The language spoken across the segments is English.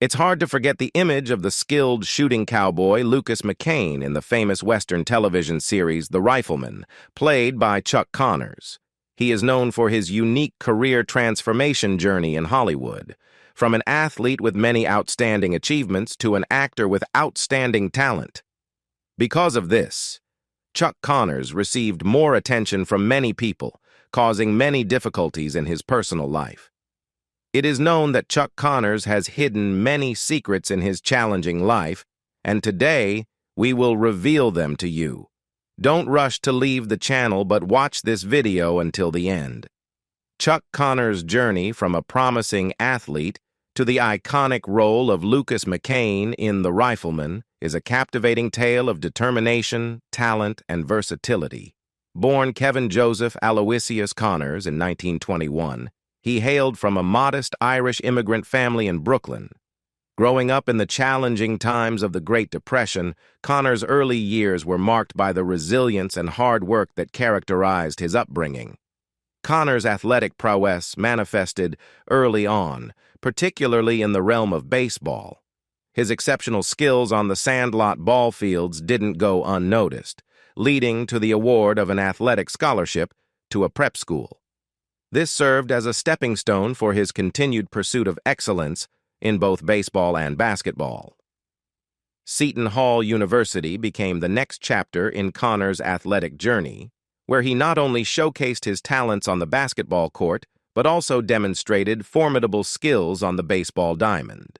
It's hard to forget the image of the skilled shooting cowboy Lucas McCain in the famous Western television series The Rifleman, played by Chuck Connors. He is known for his unique career transformation journey in Hollywood, from an athlete with many outstanding achievements to an actor with outstanding talent. Because of this, Chuck Connors received more attention from many people, causing many difficulties in his personal life. It is known that Chuck Connors has hidden many secrets in his challenging life, and today we will reveal them to you. Don't rush to leave the channel, but watch this video until the end. Chuck Connors' journey from a promising athlete to the iconic role of Lucas McCain in The Rifleman is a captivating tale of determination, talent, and versatility. Born Kevin Joseph Aloysius Connors in 1921, he hailed from a modest Irish immigrant family in Brooklyn. Growing up in the challenging times of the Great Depression, Connors' early years were marked by the resilience and hard work that characterized his upbringing. Connors' athletic prowess manifested early on, particularly in the realm of baseball. His exceptional skills on the sandlot ball fields didn't go unnoticed, leading to the award of an athletic scholarship to a prep school. This served as a stepping stone for his continued pursuit of excellence in both baseball and basketball. Seton Hall University became the next chapter in Connors' athletic journey, where he not only showcased his talents on the basketball court, but also demonstrated formidable skills on the baseball diamond.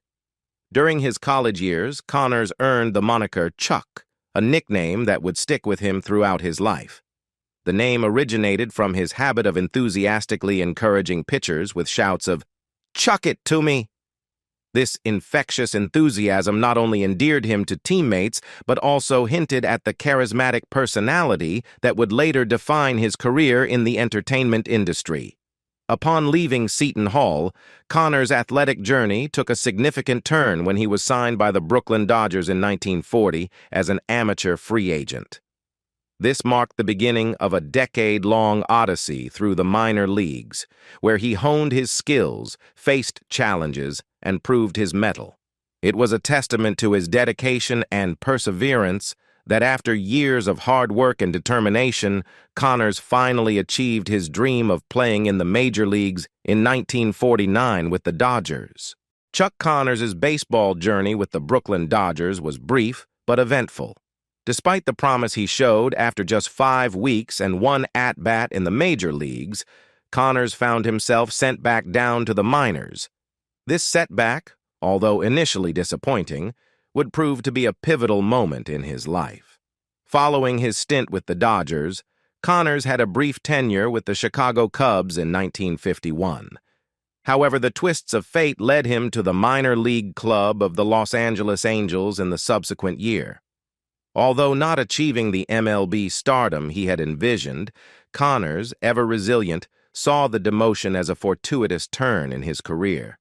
During his college years, Connors earned the moniker Chuck, a nickname that would stick with him throughout his life. The name originated from his habit of enthusiastically encouraging pitchers with shouts of, "Chuck it to me!" This infectious enthusiasm not only endeared him to teammates, but also hinted at the charismatic personality that would later define his career in the entertainment industry. Upon leaving Seton Hall, Connors' athletic journey took a significant turn when he was signed by the Brooklyn Dodgers in 1940 as an amateur free agent. This marked the beginning of a decade-long odyssey through the minor leagues, where he honed his skills, faced challenges, and proved his mettle. It was a testament to his dedication and perseverance that after years of hard work and determination, Connors finally achieved his dream of playing in the major leagues in 1949 with the Dodgers. Chuck Connors' baseball journey with the Brooklyn Dodgers was brief but eventful. Despite the promise he showed after just 5 weeks and 1 at-bat in the major leagues, Connors found himself sent back down to the minors. This setback, although initially disappointing, would prove to be a pivotal moment in his life. Following his stint with the Dodgers, Connors had a brief tenure with the Chicago Cubs in 1951. However, the twists of fate led him to the minor league club of the Los Angeles Angels in the subsequent year. Although not achieving the MLB stardom he had envisioned, Connors, ever resilient, saw the demotion as a fortuitous turn in his career.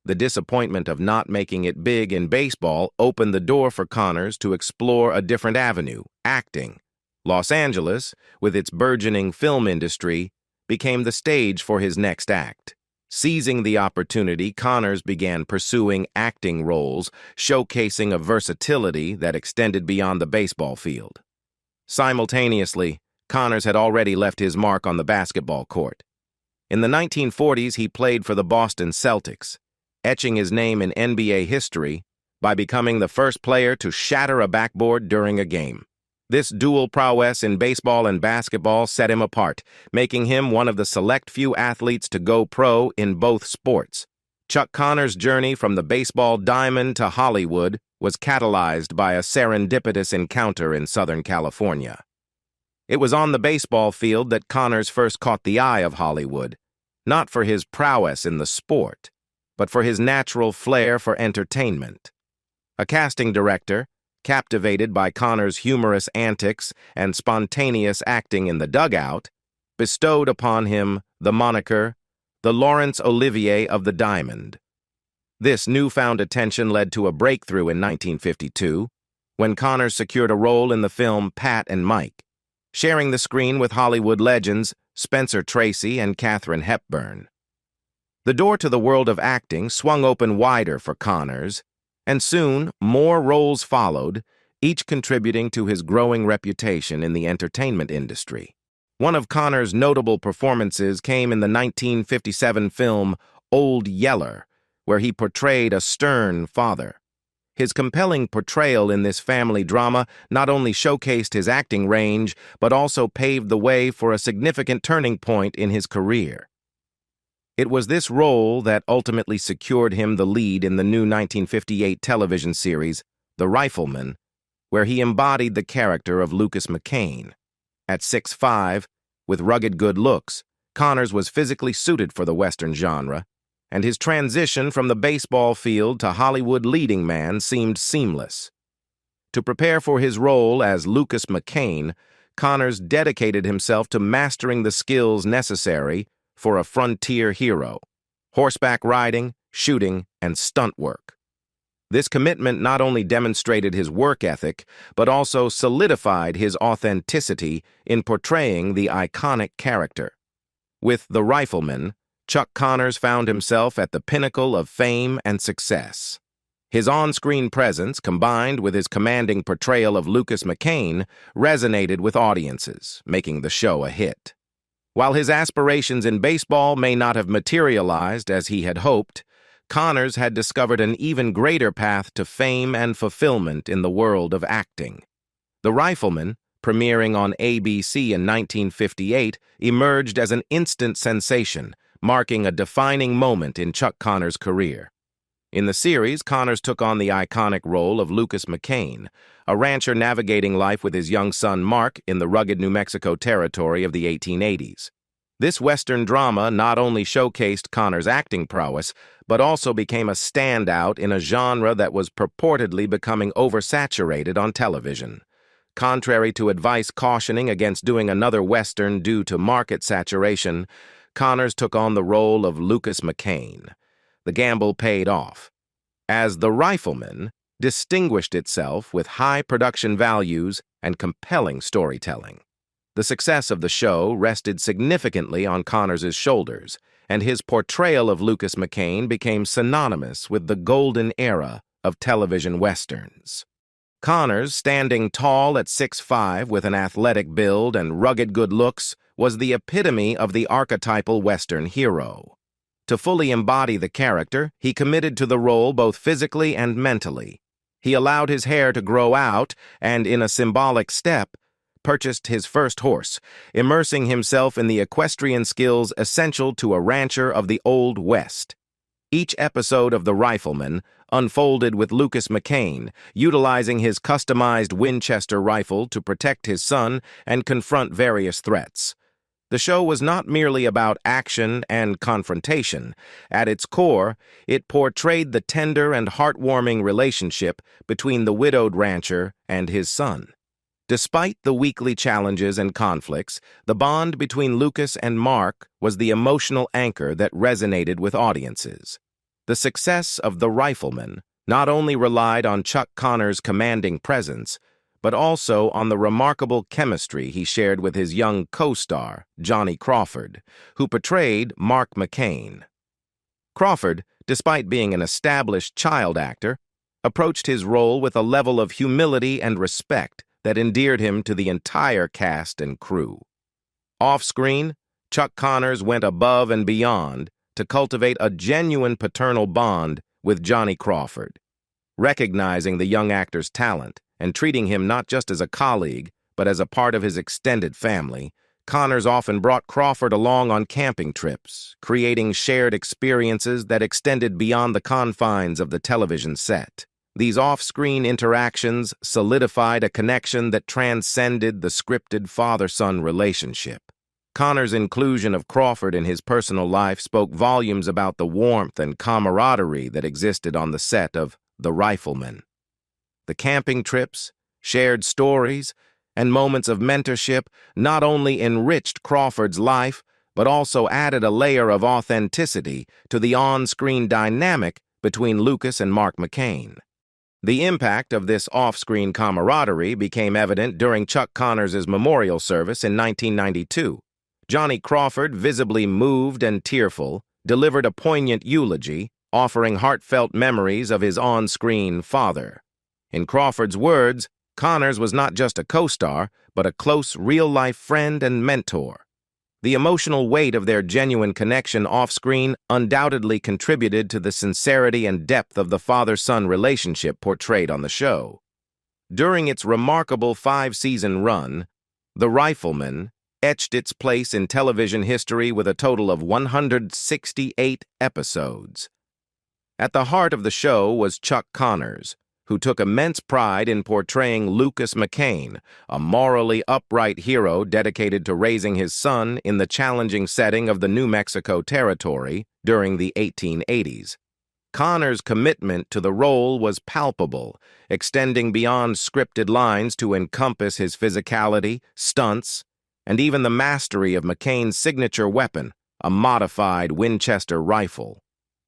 The disappointment of not making it big in baseball opened the door for Connors to explore a different avenue, acting. Los Angeles, with its burgeoning film industry, became the stage for his next act. Seizing the opportunity, Connors began pursuing acting roles, showcasing a versatility that extended beyond the baseball field. Simultaneously, Connors had already left his mark on the basketball court. In the 1940s, he played for the Boston Celtics, etching his name in NBA history by becoming the first player to shatter a backboard during a game. This dual prowess in baseball and basketball set him apart, making him one of the select few athletes to go pro in both sports. Chuck Connors' journey from the baseball diamond to Hollywood was catalyzed by a serendipitous encounter in Southern California. It was on the baseball field that Connors first caught the eye of Hollywood, not for his prowess in the sport, but for his natural flair for entertainment. A casting director, captivated by Connors' humorous antics and spontaneous acting in the dugout, bestowed upon him the moniker, the Laurence Olivier of the Diamond. This newfound attention led to a breakthrough in 1952, when Connors secured a role in the film Pat and Mike, sharing the screen with Hollywood legends Spencer Tracy and Katharine Hepburn. The door to the world of acting swung open wider for Connors, and soon more roles followed, each contributing to his growing reputation in the entertainment industry. One of Connors' notable performances came in the 1957 film Old Yeller, where he portrayed a stern father. His compelling portrayal in this family drama not only showcased his acting range, but also paved the way for a significant turning point in his career. It was this role that ultimately secured him the lead in the new 1958 television series, The Rifleman, where he embodied the character of Lucas McCain. At 6'5", with rugged good looks, Connors was physically suited for the Western genre, and his transition from the baseball field to Hollywood leading man seemed seamless. To prepare for his role as Lucas McCain, Connors dedicated himself to mastering the skills necessary for a frontier hero: horseback riding, shooting, and stunt work. This commitment not only demonstrated his work ethic, but also solidified his authenticity in portraying the iconic character. With The Rifleman, Chuck Connors found himself at the pinnacle of fame and success. His on-screen presence, combined with his commanding portrayal of Lucas McCain, resonated with audiences, making the show a hit. While his aspirations in baseball may not have materialized as he had hoped, Connors had discovered an even greater path to fame and fulfillment in the world of acting. The Rifleman, premiering on ABC in 1958, emerged as an instant sensation, marking a defining moment in Chuck Connors' career. In the series, Connors took on the iconic role of Lucas McCain, a rancher navigating life with his young son Mark in the rugged New Mexico territory of the 1880s. This Western drama not only showcased Connors' acting prowess, but also became a standout in a genre that was purportedly becoming oversaturated on television. Contrary to advice cautioning against doing another Western due to market saturation, Connors took on the role of Lucas McCain. The gamble paid off, as The Rifleman distinguished itself with high production values and compelling storytelling. The success of the show rested significantly on Connors' shoulders, and his portrayal of Lucas McCain became synonymous with the golden era of television westerns. Connors, standing tall at 6'5" with an athletic build and rugged good looks, was the epitome of the archetypal Western hero. To fully embody the character, he committed to the role both physically and mentally. He allowed his hair to grow out and, in a symbolic step, purchased his first horse, immersing himself in the equestrian skills essential to a rancher of the Old West. Each episode of The Rifleman unfolded with Lucas McCain, utilizing his customized Winchester rifle to protect his son and confront various threats. The show was not merely about action and confrontation. At its core, it portrayed the tender and heartwarming relationship between the widowed rancher and his son. Despite the weekly challenges and conflicts, the bond between Lucas and Mark was the emotional anchor that resonated with audiences. The success of The Rifleman not only relied on Chuck Connors' commanding presence, but also on the remarkable chemistry he shared with his young co-star, Johnny Crawford, who portrayed Mark McCain. Crawford, despite being an established child actor, approached his role with a level of humility and respect that endeared him to the entire cast and crew. Off-screen, Chuck Connors went above and beyond to cultivate a genuine paternal bond with Johnny Crawford. Recognizing the young actor's talent and treating him not just as a colleague, but as a part of his extended family, Connors often brought Crawford along on camping trips, creating shared experiences that extended beyond the confines of the television set. These off-screen interactions solidified a connection that transcended the scripted father-son relationship. Connors' inclusion of Crawford in his personal life spoke volumes about the warmth and camaraderie that existed on the set of The Rifleman. The camping trips, shared stories, and moments of mentorship not only enriched Crawford's life, but also added a layer of authenticity to the on-screen dynamic between Lucas and Mark McCain. The impact of this off-screen camaraderie became evident during Chuck Connors' memorial service in 1992. Johnny Crawford, visibly moved and tearful, delivered a poignant eulogy, offering heartfelt memories of his on-screen father. In Crawford's words, Connors was not just a co-star, but a close, real-life friend and mentor. The emotional weight of their genuine connection off-screen undoubtedly contributed to the sincerity and depth of the father-son relationship portrayed on the show. During its remarkable 5-season run, The Rifleman etched its place in television history with a total of 168 episodes. At the heart of the show was Chuck Connors, who took immense pride in portraying Lucas McCain, a morally upright hero dedicated to raising his son in the challenging setting of the New Mexico Territory during the 1880s. Connors' commitment to the role was palpable, extending beyond scripted lines to encompass his physicality, stunts, and even the mastery of McCain's signature weapon, a modified Winchester rifle.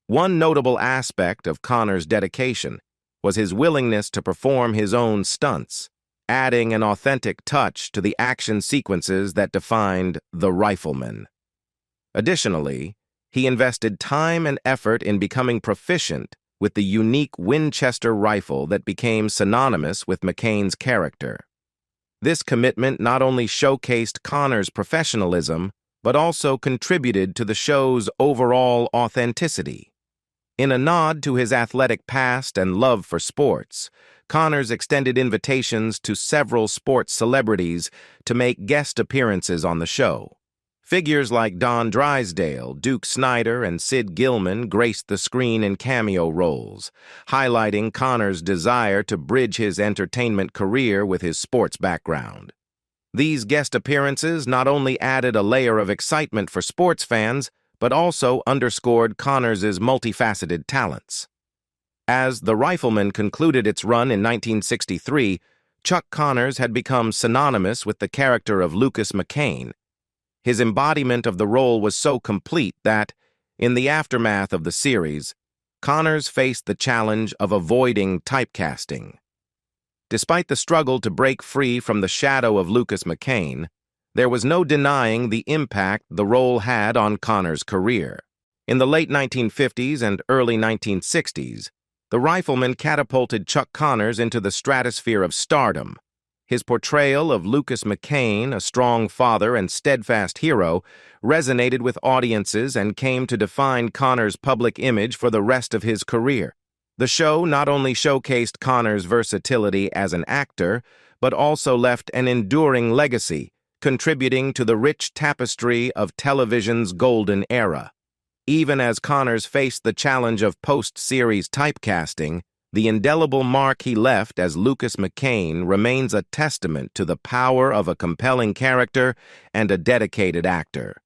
One notable aspect of Connors' dedication was his willingness to perform his own stunts, adding an authentic touch to the action sequences that defined The Rifleman. Additionally, he invested time and effort in becoming proficient with the unique Winchester rifle that became synonymous with McCain's character. This commitment not only showcased Connors' professionalism, but also contributed to the show's overall authenticity. In a nod to his athletic past and love for sports, Connors extended invitations to several sports celebrities to make guest appearances on the show. Figures like Don Drysdale, Duke Snider, and Sid Gilman graced the screen in cameo roles, highlighting Connors' desire to bridge his entertainment career with his sports background. These guest appearances not only added a layer of excitement for sports fans, but also underscored Connors' multifaceted talents. As The Rifleman concluded its run in 1963, Chuck Connors had become synonymous with the character of Lucas McCain. His embodiment of the role was so complete that, in the aftermath of the series, Connors faced the challenge of avoiding typecasting. Despite the struggle to break free from the shadow of Lucas McCain, there was no denying the impact the role had on Connors' career. In the late 1950s and early 1960s, The Rifleman catapulted Chuck Connors into the stratosphere of stardom. His portrayal of Lucas McCain, a strong father and steadfast hero, resonated with audiences and came to define Connors' public image for the rest of his career. The show not only showcased Connors' versatility as an actor, but also left an enduring legacy, contributing to the rich tapestry of television's golden era. Even as Connors faced the challenge of post-series typecasting, the indelible mark he left as Lucas McCain remains a testament to the power of a compelling character and a dedicated actor.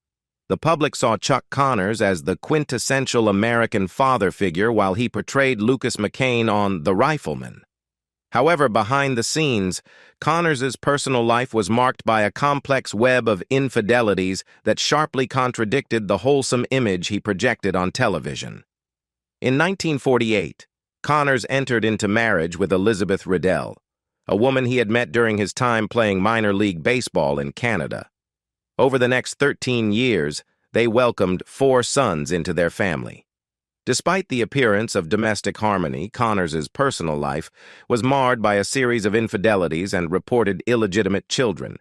The public saw Chuck Connors as the quintessential American father figure while he portrayed Lucas McCain on The Rifleman. However, behind the scenes, Connors' personal life was marked by a complex web of infidelities that sharply contradicted the wholesome image he projected on television. In 1948, Connors entered into marriage with Elizabeth Riddell, a woman he had met during his time playing minor league baseball in Canada. Over the next 13 years, they welcomed 4 sons into their family. Despite the appearance of domestic harmony, Connors' personal life was marred by a series of infidelities and reported illegitimate children.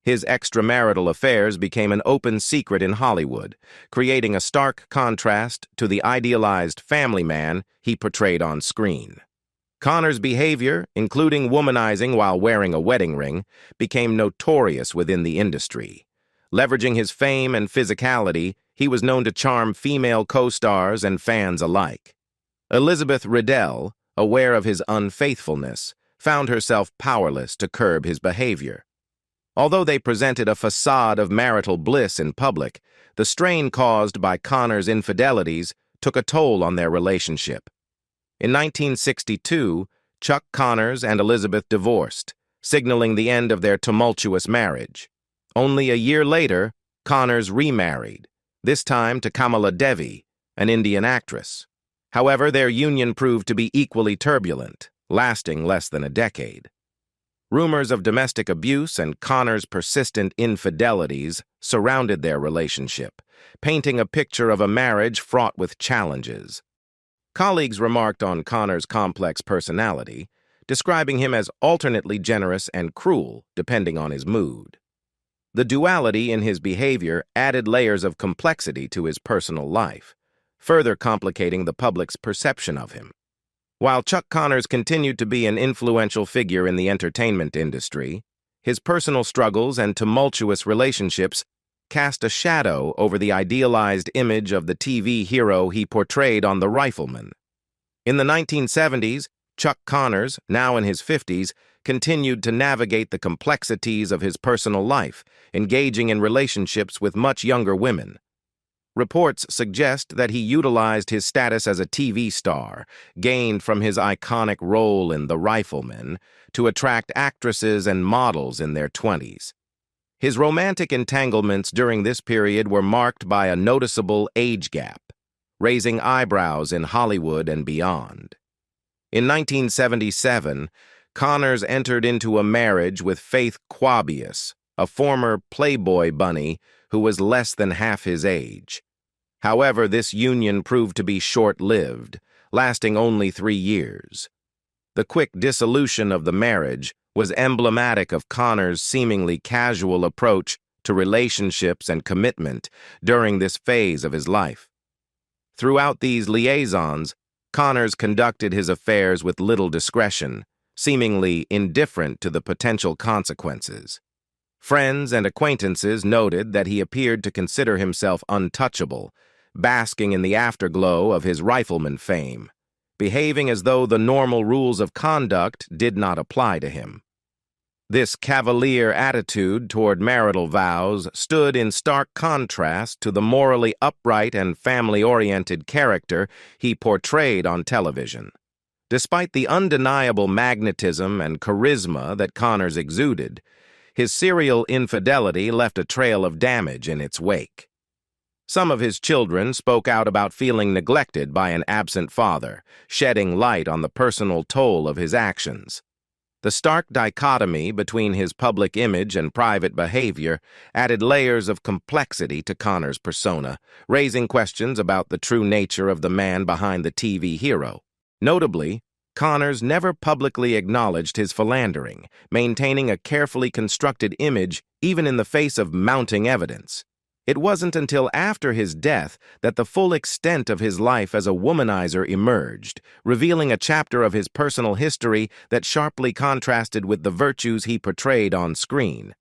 His extramarital affairs became an open secret in Hollywood, creating a stark contrast to the idealized family man he portrayed on screen. Connors' behavior, including womanizing while wearing a wedding ring, became notorious within the industry. Leveraging his fame and physicality, he was known to charm female co-stars and fans alike. Elizabeth Riddell, aware of his unfaithfulness, found herself powerless to curb his behavior. Although they presented a facade of marital bliss in public, the strain caused by Connors' infidelities took a toll on their relationship. In 1962, Chuck Connors and Elizabeth divorced, signaling the end of their tumultuous marriage. Only a year later, Connors remarried, this time to Kamala Devi, an Indian actress. However, their union proved to be equally turbulent, lasting less than a decade. Rumors of domestic abuse and Connors' persistent infidelities surrounded their relationship, painting a picture of a marriage fraught with challenges. Colleagues remarked on Connor's complex personality, describing him as alternately generous and cruel, depending on his mood. The duality in his behavior added layers of complexity to his personal life, further complicating the public's perception of him. While Chuck Connors continued to be an influential figure in the entertainment industry, his personal struggles and tumultuous relationships cast a shadow over the idealized image of the TV hero he portrayed on The Rifleman. In the 1970s, Chuck Connors, now in his 50s, continued to navigate the complexities of his personal life, engaging in relationships with much younger women. Reports suggest that he utilized his status as a TV star, gained from his iconic role in The Rifleman, to attract actresses and models in their 20s. His romantic entanglements during this period were marked by a noticeable age gap, raising eyebrows in Hollywood and beyond. In 1977, Connors entered into a marriage with Faith Quabius, a former Playboy bunny who was less than half his age. However, this union proved to be short-lived, lasting only 3 years. The quick dissolution of the marriage was emblematic of Connors' seemingly casual approach to relationships and commitment during this phase of his life. Throughout these liaisons, Connors conducted his affairs with little discretion, seemingly indifferent to the potential consequences. Friends and acquaintances noted that he appeared to consider himself untouchable, basking in the afterglow of his Rifleman fame, behaving as though the normal rules of conduct did not apply to him. This cavalier attitude toward marital vows stood in stark contrast to the morally upright and family-oriented character he portrayed on television. Despite the undeniable magnetism and charisma that Connors exuded, his serial infidelity left a trail of damage in its wake. Some of his children spoke out about feeling neglected by an absent father, shedding light on the personal toll of his actions. The stark dichotomy between his public image and private behavior added layers of complexity to Connors' persona, raising questions about the true nature of the man behind the TV hero. Notably, Connors never publicly acknowledged his philandering, maintaining a carefully constructed image even in the face of mounting evidence. It wasn't until after his death that the full extent of his life as a womanizer emerged, revealing a chapter of his personal history that sharply contrasted with the virtues he portrayed on screen.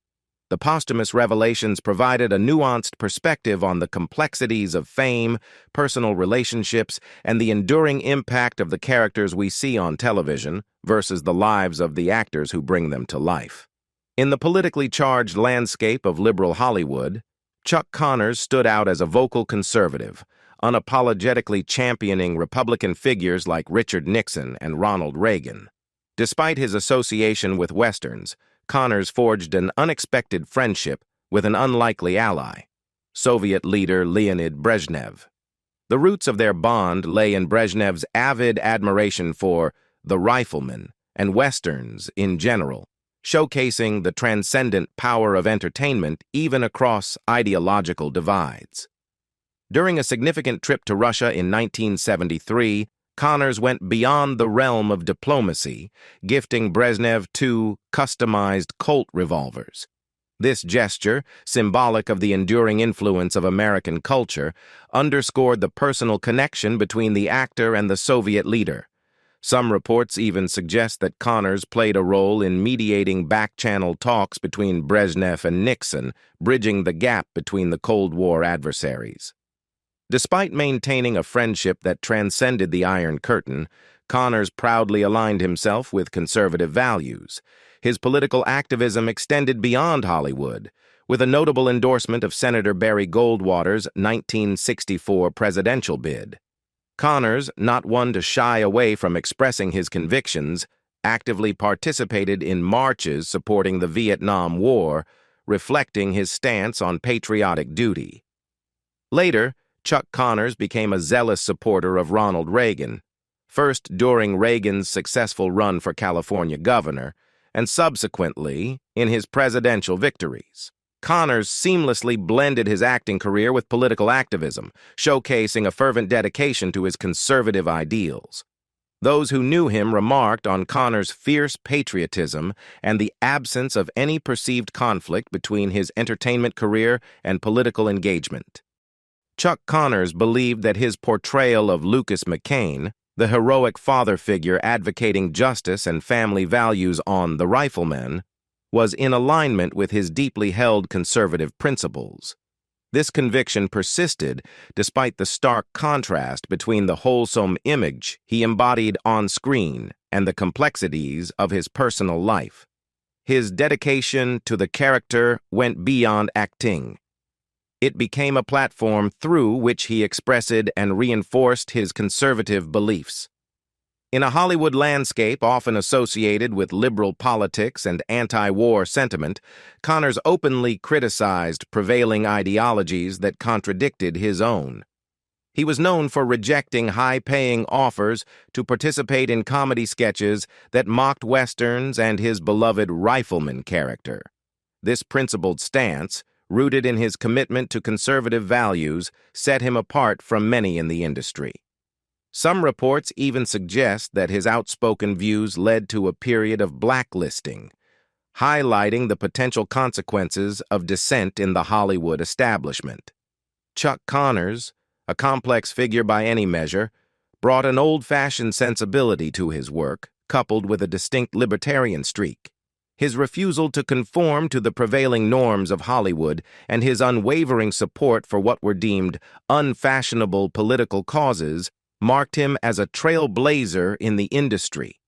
The posthumous revelations provided a nuanced perspective on the complexities of fame, personal relationships, and the enduring impact of the characters we see on television versus the lives of the actors who bring them to life. In the politically charged landscape of liberal Hollywood, Chuck Connors stood out as a vocal conservative, unapologetically championing Republican figures like Richard Nixon and Ronald Reagan. Despite his association with Westerns, Connors forged an unexpected friendship with an unlikely ally, Soviet leader Leonid Brezhnev. The roots of their bond lay in Brezhnev's avid admiration for The Rifleman and Westerns in general, showcasing the transcendent power of entertainment even across ideological divides. During a significant trip to Russia in 1973, Connors went beyond the realm of diplomacy, gifting Brezhnev 2 customized Colt revolvers. This gesture, symbolic of the enduring influence of American culture, underscored the personal connection between the actor and the Soviet leader. Some reports even suggest that Connors played a role in mediating back-channel talks between Brezhnev and Nixon, bridging the gap between the Cold War adversaries. Despite maintaining a friendship that transcended the Iron Curtain, Connors proudly aligned himself with conservative values. His political activism extended beyond Hollywood, with a notable endorsement of Senator Barry Goldwater's 1964 presidential bid. Connors, not one to shy away from expressing his convictions, actively participated in marches supporting the Vietnam War, reflecting his stance on patriotic duty. Later, Chuck Connors became a zealous supporter of Ronald Reagan, first during Reagan's successful run for California governor, and subsequently in his presidential victories. Connors seamlessly blended his acting career with political activism, showcasing a fervent dedication to his conservative ideals. Those who knew him remarked on Connors' fierce patriotism and the absence of any perceived conflict between his entertainment career and political engagement. Chuck Connors believed that his portrayal of Lucas McCain, the heroic father figure advocating justice and family values on The Rifleman, was in alignment with his deeply held conservative principles. This conviction persisted despite the stark contrast between the wholesome image he embodied on screen and the complexities of his personal life. His dedication to the character went beyond acting. It became a platform through which he expressed and reinforced his conservative beliefs. In a Hollywood landscape often associated with liberal politics and anti-war sentiment, Connors openly criticized prevailing ideologies that contradicted his own. He was known for rejecting high-paying offers to participate in comedy sketches that mocked Westerns and his beloved Rifleman character. This principled stance, rooted in his commitment to conservative values, set him apart from many in the industry. Some reports even suggest that his outspoken views led to a period of blacklisting, highlighting the potential consequences of dissent in the Hollywood establishment. Chuck Connors, a complex figure by any measure, brought an old-fashioned sensibility to his work, coupled with a distinct libertarian streak. His refusal to conform to the prevailing norms of Hollywood and his unwavering support for what were deemed unfashionable political causes marked him as a trailblazer in the industry.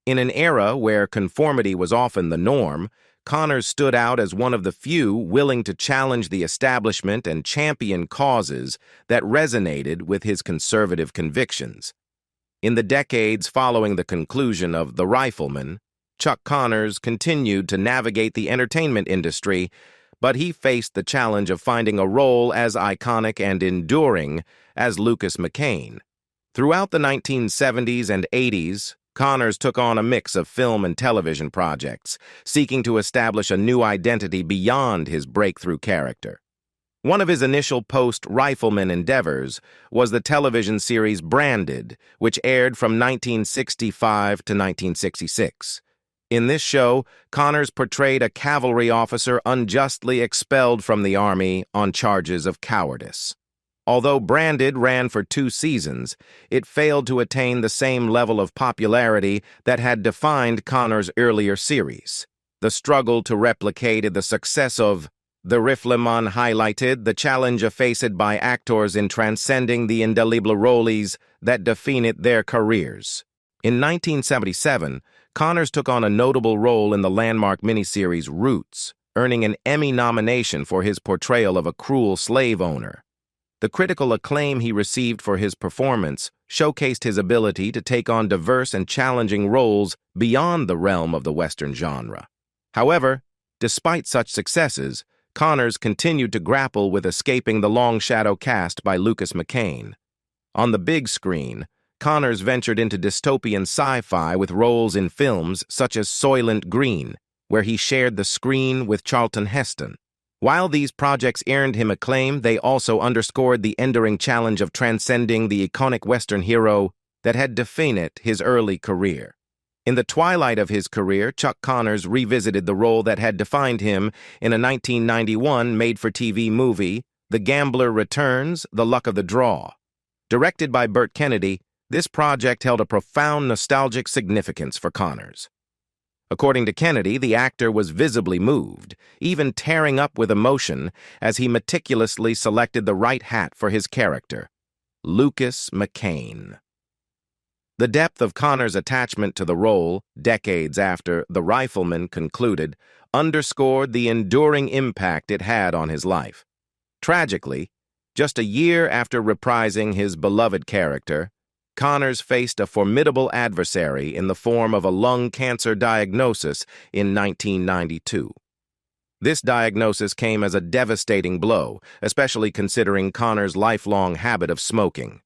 In an era where conformity was often the norm, Connors stood out as one of the few willing to challenge the establishment and champion causes that resonated with his conservative convictions. In the decades following the conclusion of The Rifleman, Chuck Connors continued to navigate the entertainment industry, but he faced the challenge of finding a role as iconic and enduring as Lucas McCain. Throughout the 1970s and 80s, Connors took on a mix of film and television projects, seeking to establish a new identity beyond his breakthrough character. One of his initial post-Rifleman endeavors was the television series Branded, which aired from 1965 to 1966. In this show, Connors portrayed a cavalry officer unjustly expelled from the Army on charges of cowardice. Although Branded ran for 2 seasons, it failed to attain the same level of popularity that had defined Connors' earlier series. The struggle to replicate the success of The Rifleman highlighted the challenge faced by actors in transcending the indelible roles that defined their careers. In 1977, Connors took on a notable role in the landmark miniseries Roots, earning an Emmy nomination for his portrayal of a cruel slave owner. The critical acclaim he received for his performance showcased his ability to take on diverse and challenging roles beyond the realm of the Western genre. However, despite such successes, Connors continued to grapple with escaping the long shadow cast by Lucas McCain. On the big screen, Connors ventured into dystopian sci-fi with roles in films such as Soylent Green, where he shared the screen with Charlton Heston. While these projects earned him acclaim, they also underscored the enduring challenge of transcending the iconic Western hero that had defined his early career. In the twilight of his career, Chuck Connors revisited the role that had defined him in a 1991 made-for-TV movie, The Gambler Returns: The Luck of the Draw. Directed by Burt Kennedy, this project held a profound nostalgic significance for Connors. According to Kennedy, the actor was visibly moved, even tearing up with emotion as he meticulously selected the right hat for his character, Lucas McCain. The depth of Connors' attachment to the role, decades after The Rifleman concluded, underscored the enduring impact it had on his life. Tragically, just a year after reprising his beloved character, Connors faced a formidable adversary in the form of a lung cancer diagnosis in 1992. This diagnosis came as a devastating blow, especially considering Connors' lifelong habit of smoking.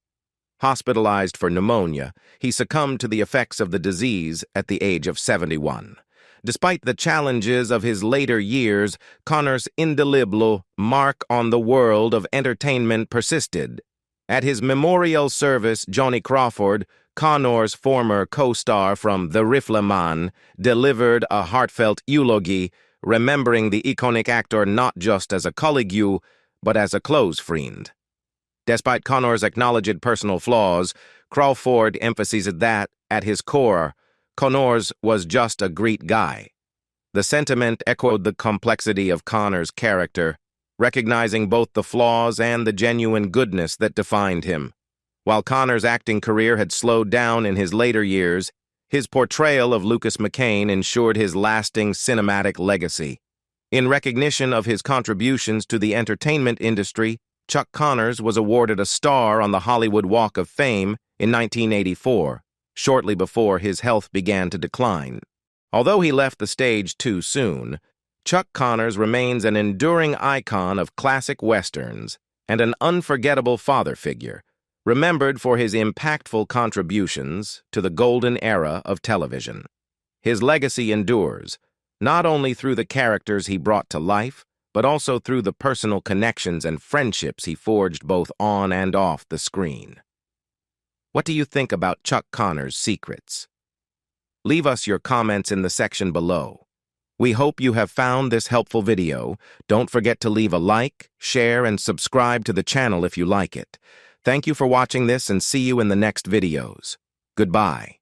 Hospitalized for pneumonia, he succumbed to the effects of the disease at the age of 71. Despite the challenges of his later years, Connor's indelible mark on the world of entertainment persisted. At his memorial service, Johnny Crawford, Connor's former co-star from The Rifleman, delivered a heartfelt eulogy, remembering the iconic actor not just as a colleague, but as a close friend. Despite Connor's acknowledged personal flaws, Crawford emphasized that, at his core, Connors was just a great guy. The sentiment echoed the complexity of Connor's character, recognizing both the flaws and the genuine goodness that defined him. While Connor's acting career had slowed down in his later years, his portrayal of Lucas McCain ensured his lasting cinematic legacy. In recognition of his contributions to the entertainment industry, Chuck Connors was awarded a star on the Hollywood Walk of Fame in 1984, shortly before his health began to decline. Although he left the stage too soon, Chuck Connors remains an enduring icon of classic westerns and an unforgettable father figure, remembered for his impactful contributions to the golden era of television. His legacy endures, not only through the characters he brought to life, but also through the personal connections and friendships he forged both on and off the screen. What do you think about Chuck Connors' secrets? Leave us your comments in the section below. We hope you have found this helpful video. Don't forget to leave a like, share, and subscribe to the channel if you like it. Thank you for watching this and see you in the next videos. Goodbye.